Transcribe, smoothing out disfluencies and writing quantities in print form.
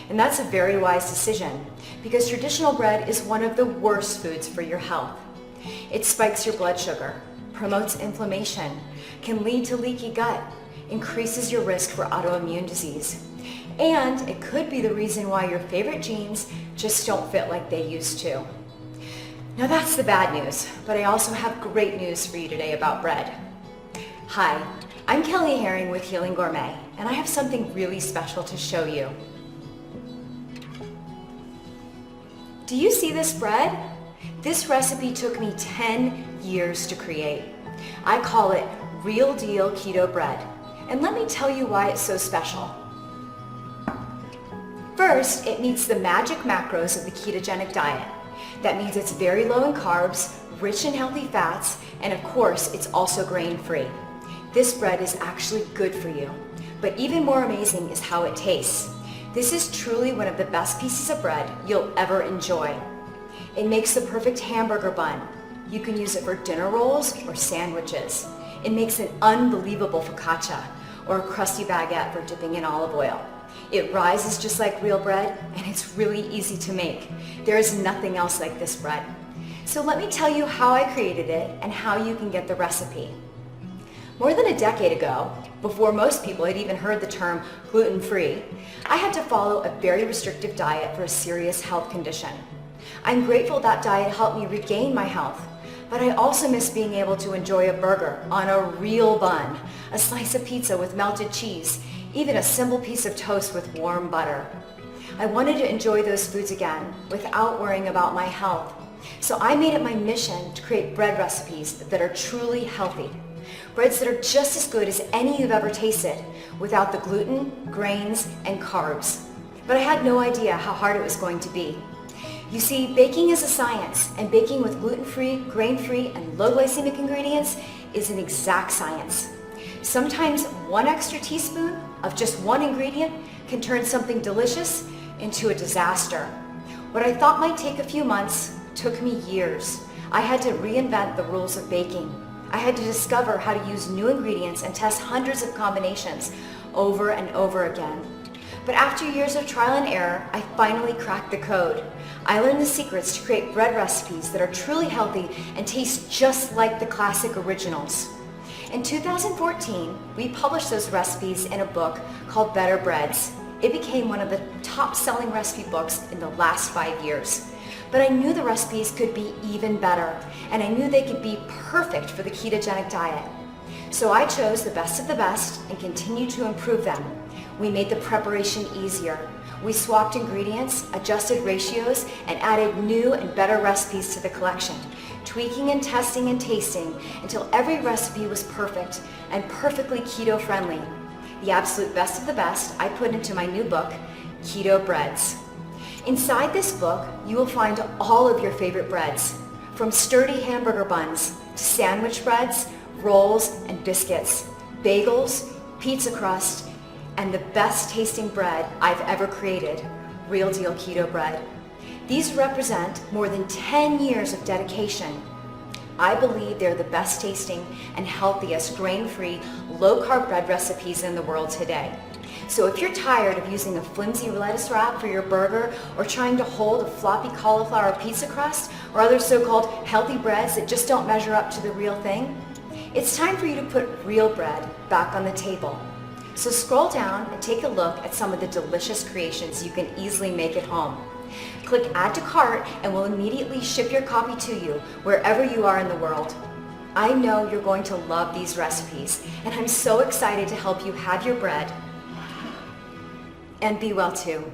And that's a very wise decision because traditional bread is one of the worst foods for your health. It spikes your blood sugar, promotes inflammation, can lead to leaky gut, increases your risk for autoimmune disease. And it could be the reason why your favorite jeans just don't fit like they used to. Now that's the bad news, but I also have great news for you today about bread. Hi, I'm Kelly Herring with Healing Gourmet, and I have something really special to show you. Do you see this bread? This recipe took me 10 years to create. I call it Real Deal Keto Bread, and let me tell you why it's so special. First, it meets the magic macros of the ketogenic diet. That means it's very low in carbs, rich in healthy fats, and of course, it's also grain-free. This bread is actually good for you, but even more amazing is how it tastes. This is truly one of the best pieces of bread you'll ever enjoy. It makes the perfect hamburger bun. You can use it for dinner rolls or sandwiches. It makes an unbelievable focaccia or a crusty baguette for dipping in olive oil. It rises just like real bread, and it's really easy to make. There is nothing else like this bread. So let me tell you how I created it and how you can get the recipe. More than a decade ago, before most people had even heard the term gluten-free, I had to follow a very restrictive diet for a serious health condition. I'm grateful that diet helped me regain my health, but I also miss being able to enjoy a burger on a real bun, a slice of pizza with melted cheese, even a simple piece of toast with warm butter. I wanted to enjoy those foods again without worrying about my health. So I made it my mission to create bread recipes that are truly healthy. Breads that are just as good as any you've ever tasted, without the gluten, grains, and carbs. But I had no idea how hard it was going to be. You see, baking is a science, and baking with gluten-free, grain-free, and low glycemic ingredients is an exact science. Sometimes one extra teaspoon of just one ingredient can turn something delicious into a disaster. What I thought might take a few months took me years. I had to reinvent the rules of baking. I had to discover how to use new ingredients and test hundreds of combinations over and over again. But after years of trial and error, I finally cracked the code. I learned the secrets to create bread recipes that are truly healthy and taste just like the classic originals. In 2014, we published those recipes in a book called Better Breads. It became one of the top-selling recipe books in the last 5 years. But I knew the recipes could be even better, and I knew they could be perfect for the ketogenic diet. So I chose the best of the best and continued to improve them. We made the preparation easier. We swapped ingredients, adjusted ratios, and added new and better recipes to the collection, tweaking and testing and tasting until every recipe was perfect and perfectly keto-friendly. The absolute best of the best I put into my new book, Ketobreads. Inside this book, you will find all of your favorite breads, from sturdy hamburger buns to sandwich breads, rolls, and biscuits, bagels, pizza crust, and the best tasting bread I've ever created, Real Deal Keto Bread. These represent more than 10 years of dedication. I believe they're the best tasting and healthiest grain-free, low-carb bread recipes in the world today. So if you're tired of using a flimsy lettuce wrap for your burger or trying to hold a floppy cauliflower pizza crust or other so-called healthy breads that just don't measure up to the real thing, it's time for you to put real bread back on the table. So scroll down and take a look at some of the delicious creations you can easily make at home. Click Add to Cart and we'll immediately ship your copy to you wherever you are in the world. I know you're going to love these recipes, and I'm so excited to help you have your bread and be well too.